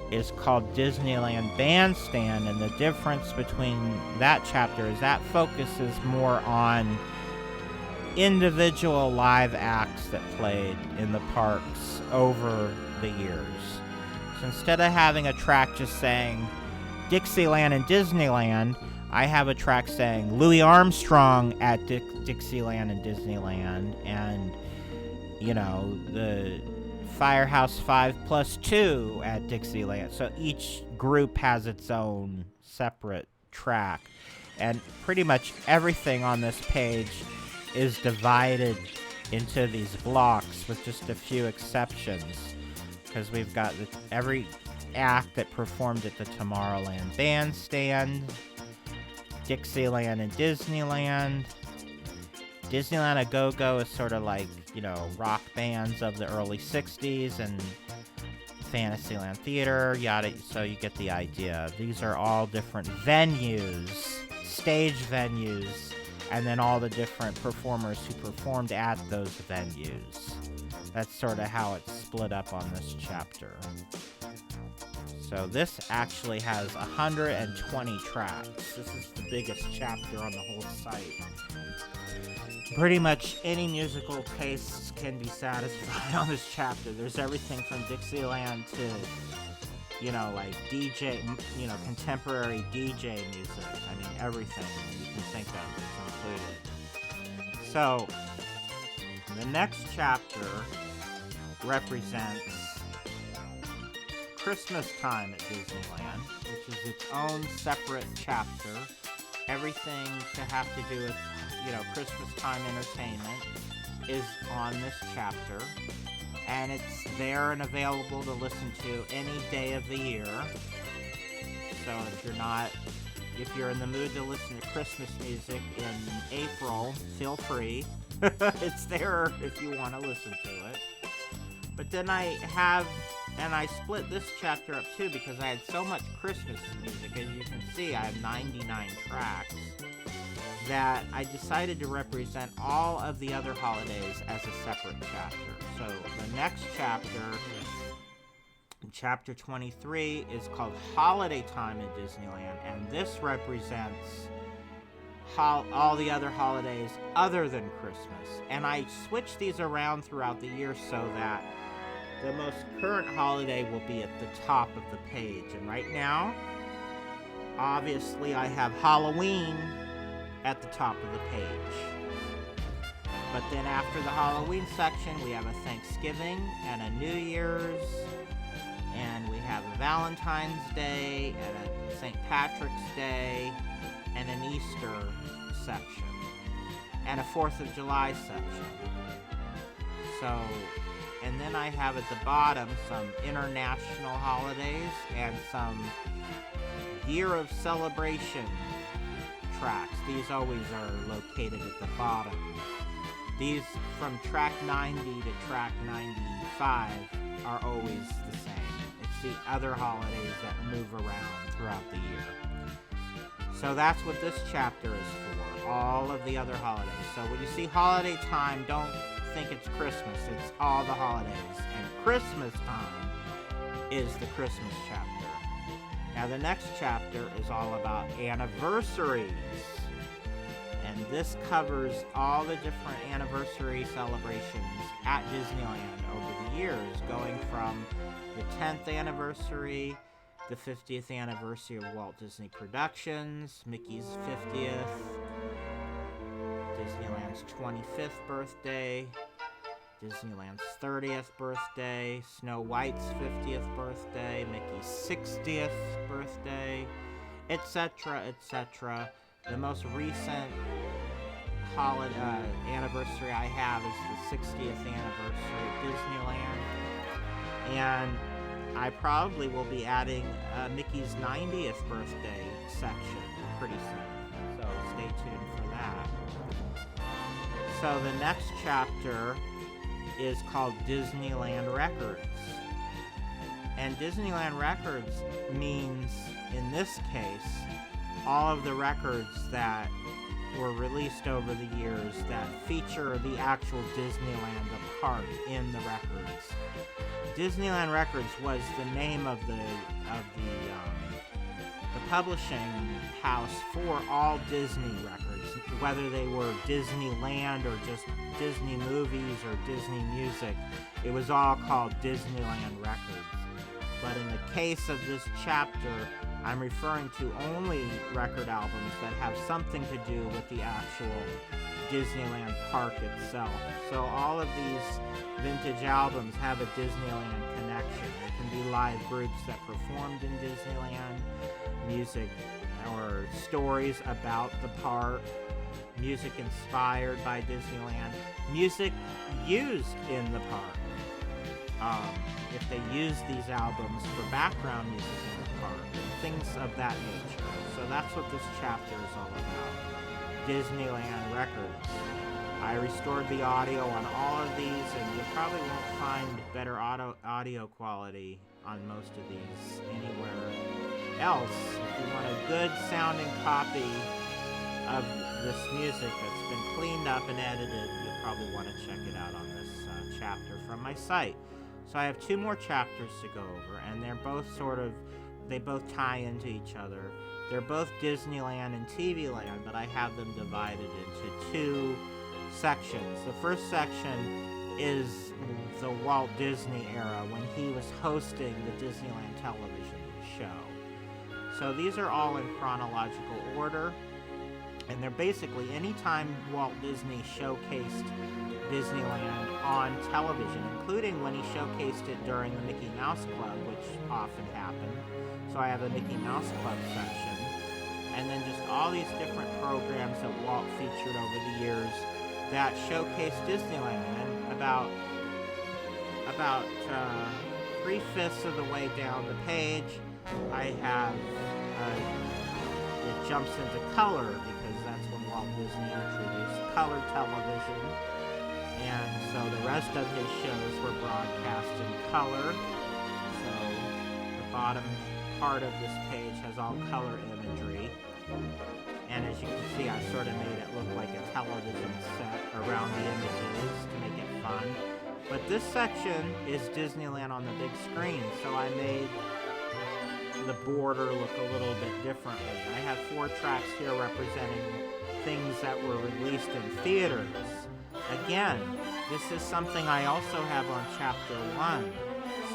is called Disneyland Bandstand, and the difference between that chapter is that focuses more on individual live acts that played in the parks over the years. So instead of having a track just saying Dixieland and Disneyland, I have a track saying Louis Armstrong at Dixieland and Disneyland, and, you know, the Firehouse 5+2 at Dixieland. So each group has its own separate track. And pretty much everything on this page is divided into these blocks with just a few exceptions. Because we've got every act that performed at the Tomorrowland Bandstand, Dixieland and Disneyland. Disneyland A Go-Go is sort of like, you know, rock bands of the early 60s, and Fantasyland Theater, yada, so you get the idea. These are all different venues, stage venues, and then all the different performers who performed at those venues. That's sort of how it's split up on this chapter. So this actually has 120 tracks. This is the biggest chapter on the whole site. Pretty much any musical taste can be satisfied on this chapter. There's everything from Dixieland to, you know, like DJ, you know, contemporary DJ music. I mean, everything you can think of is included. So, the next chapter represents Christmas time at Disneyland, which is its own separate chapter. Everything to have to do with, you know, Christmas time entertainment is on this chapter, and it's there and available to listen to any day of the year. So if you're in the mood to listen to Christmas music in April, feel free. It's there if you want to listen to it. But then I split this chapter up too, because I had so much Christmas music. As you can see, I have 99 tracks, that I decided to represent all of the other holidays as a separate chapter. So the next chapter, chapter 23, is called Holiday Time at Disneyland, and this represents all the other holidays other than Christmas. And I switched these around throughout the year so that the most current holiday will be at the top of the page. And right now, obviously, I have Halloween at the top of the page. But then after the Halloween section, we have a Thanksgiving and a New Year's, and we have a Valentine's Day and a St. Patrick's Day and an Easter section and a 4th of July section. So, and then I have at the bottom some international holidays and some year of celebration tracks. These always are located at the bottom. These from track 90 to track 95 are always the same. It's the other holidays that move around throughout the year. So that's what this chapter is for, all of the other holidays. So when you see holiday time, don't think it's Christmas. It's all the holidays. And Christmas time is the Christmas chapter. Now the next chapter is all about anniversaries. And this covers all the different anniversary celebrations at Disneyland over the years, going from the 10th anniversary, the 50th anniversary of Walt Disney Productions, Mickey's 50th, Disneyland's 25th birthday, Disneyland's 30th birthday, Snow White's 50th birthday, Mickey's 60th birthday, etc., etc. The most recent anniversary I have is the 60th anniversary of Disneyland, and I probably will be adding Mickey's 90th birthday section pretty soon, so stay tuned for that. So the next chapter is called Disneyland Records. And Disneyland Records means, in this case, all of the records that were released over the years that feature the actual Disneyland, the park, in the records. Disneyland Records was the name of the publishing house for all Disney records, whether they were Disneyland or just Disney movies or Disney music. It was all called Disneyland Records. But in the case of this chapter, I'm referring to only record albums that have something to do with the actual Disneyland park itself. So all of these vintage albums have a Disneyland connection. It can be live groups that performed in Disneyland, music or stories about the park, music inspired by Disneyland, music used in the park. If they use these albums for background music in the park, things of that nature. So that's what this chapter is all about. Disneyland Records. I restored the audio on all of these, and you probably won't find better audio quality on most of these anywhere else. If you want a good sounding copy of this music that's been cleaned up and edited, you'll probably want to check it out on this chapter from my site. So I have 2 more chapters to go over, and they're both they both tie into each other. They're both Disneyland and TV Land, but I have them divided into 2 sections. The first section is the Walt Disney era, when he was hosting the Disneyland television show. So these are all in chronological order, and they're basically anytime Walt Disney showcased Disneyland on television, including when he showcased it during the Mickey Mouse Club, which often happened. So I have a Mickey Mouse Club section, and then just all these different programs that Walt featured over the years that showcased Disneyland. And about 3/5 of the way down the page, I have it jumps into color, because that's when Walt Disney introduced color television. And so the rest of his shows were broadcast in color. So the bottom part of this page has all color imagery. And as you can see, I sort of made it look like a television set around the images to make it fun. But this section is Disneyland on the big screen, so I made the border look a little bit differently. I have 4 tracks here representing things that were released in theaters. Again, this is something I also have on Chapter 1,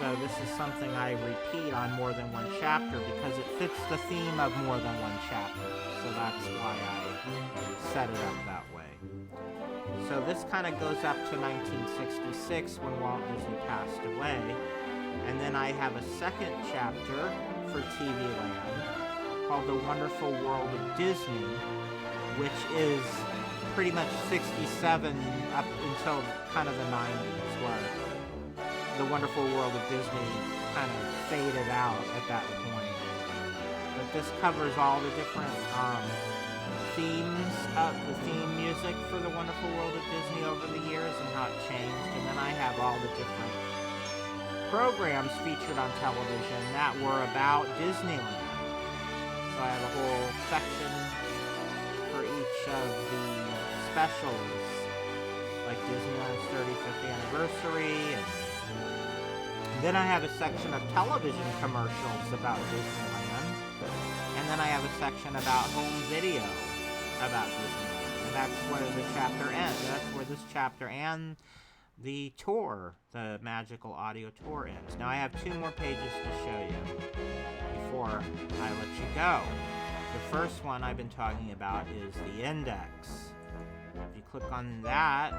so this is something I repeat on more than one chapter because it fits the theme of more than one chapter, so that's why I set it up that way. So this kind of goes up to 1966 when Walt Disney passed away, and then I have a second chapter for TV Land called The Wonderful World of Disney, which is pretty much 67 up until kind of the 90s, where the Wonderful World of Disney kind of faded out at that point. But this covers all the different themes of the theme music for the Wonderful World of Disney over the years and how it changed. And then I have all the different programs featured on television that were about Disneyland. So I have a whole section for each of the specials, like Disneyland's 35th anniversary, and then I have a section of television commercials about Disneyland, and then I have a section about home video about Disneyland, and that's where the chapter ends. That's where this chapter and the tour, the Magical Audio Tour, ends. Now I have 2 more pages to show you before I let you go. The first one I've been talking about is the index. If you click on that,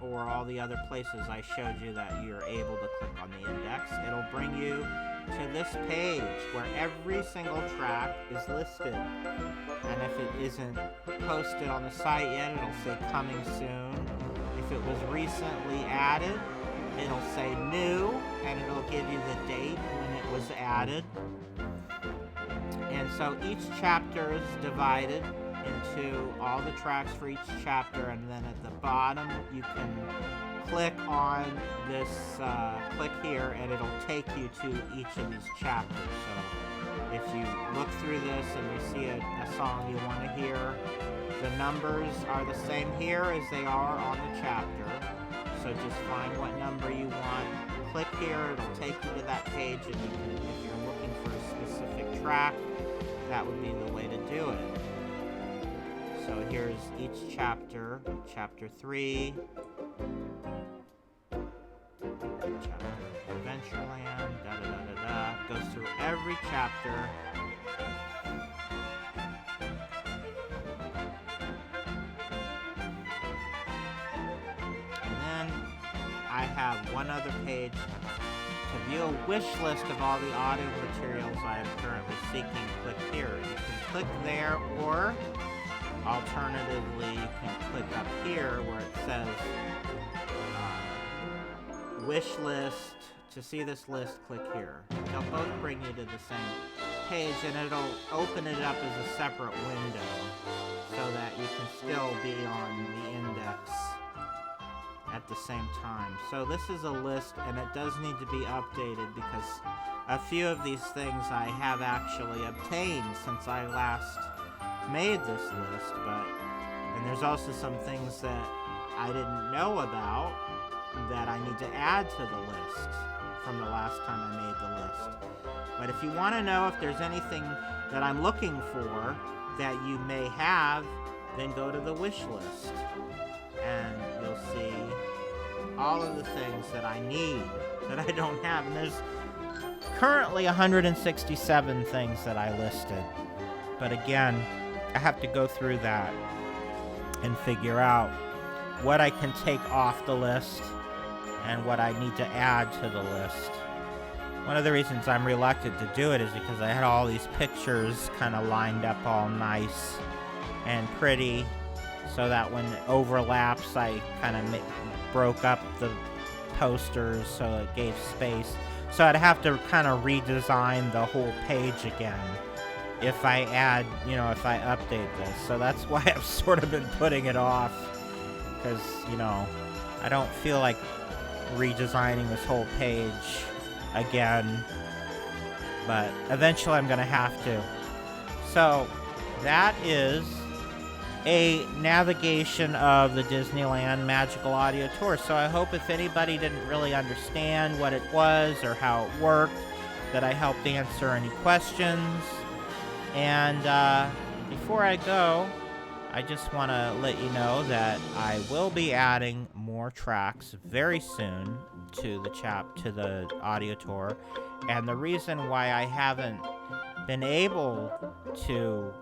or all the other places I showed you that you're able to click on the index, it'll bring you to this page where every single track is listed. And if it isn't posted on the site yet, it'll say coming soon. If it was recently added, it'll say new, and it'll give you the date when it was added. And so each chapter is divided into all the tracks for each chapter, and then at the bottom you can click on this, click here, and it'll take you to each of these chapters. So if you look through this and you see a song you want to hear, the numbers are the same here as they are on the chapter. So just find what number you want, click here, it'll take you to that page, and you can, if you're looking for a specific track, that would be the way to do it. So here's each chapter, chapter 3, chapter Frontierland, goes through every chapter. And then I have one other page to view a wish list of all the audio materials I am currently seeking. Click here. You can click there, or alternatively, you can click up here where it says wish list. To see this list, click here. They'll both bring you to the same page, and it'll open it up as a separate window so that you can still be on the index at the same time. So this is a list, and it does need to be updated because a few of these things I have actually obtained since I last made this list, and there's also some things that I didn't know about that I need to add to the list from the last time I made the list. But if you want to know if there's anything that I'm looking for that you may have, then go to the wish list and you'll see all of the things that I need that I don't have. And there's currently 167 things that I listed. But again, I have to go through that and figure out what I can take off the list and what I need to add to the list. One of the reasons I'm reluctant to do it is because I had all these pictures kind of lined up all nice and pretty, so that when it overlaps, I kind of broke up the posters so it gave space. So I'd have to kind of redesign the whole page again if I add, if I update this. So that's why I've sort of been putting it off, because, I don't feel like redesigning this whole page again, but eventually I'm going to have to. So that is a navigation of the Disneyland Magical Audio Tour. So I hope if anybody didn't really understand what it was or how it worked, that I helped answer any questions. And before I go, I just want to let you know that I will be adding more tracks very soon to the audio tour. And the reason why I haven't been able to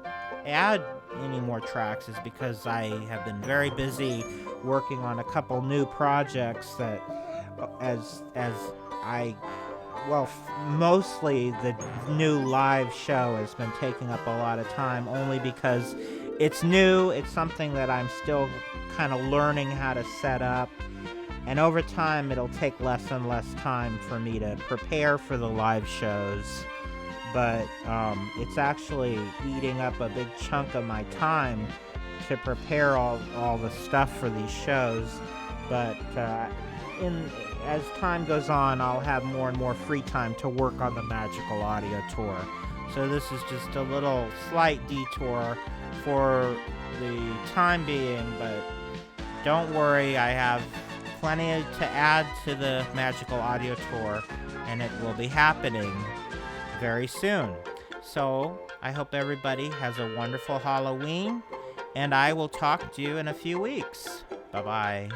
add any more tracks is because I have been very busy working on a couple new projects that mostly the new live show has been taking up a lot of time, only because it's new. It's something that I'm still kind of learning how to set up, and over time it'll take less and less time for me to prepare for the live shows, but it's actually eating up a big chunk of my time to prepare all the stuff for these shows. But as time goes on, I'll have more and more free time to work on the Magical Audio Tour. So this is just a little slight detour for the time being, but don't worry, I have plenty to add to the Magical Audio Tour, and it will be happening very soon. So I hope everybody has a wonderful Halloween, and I will talk to you in a few weeks. Bye-bye.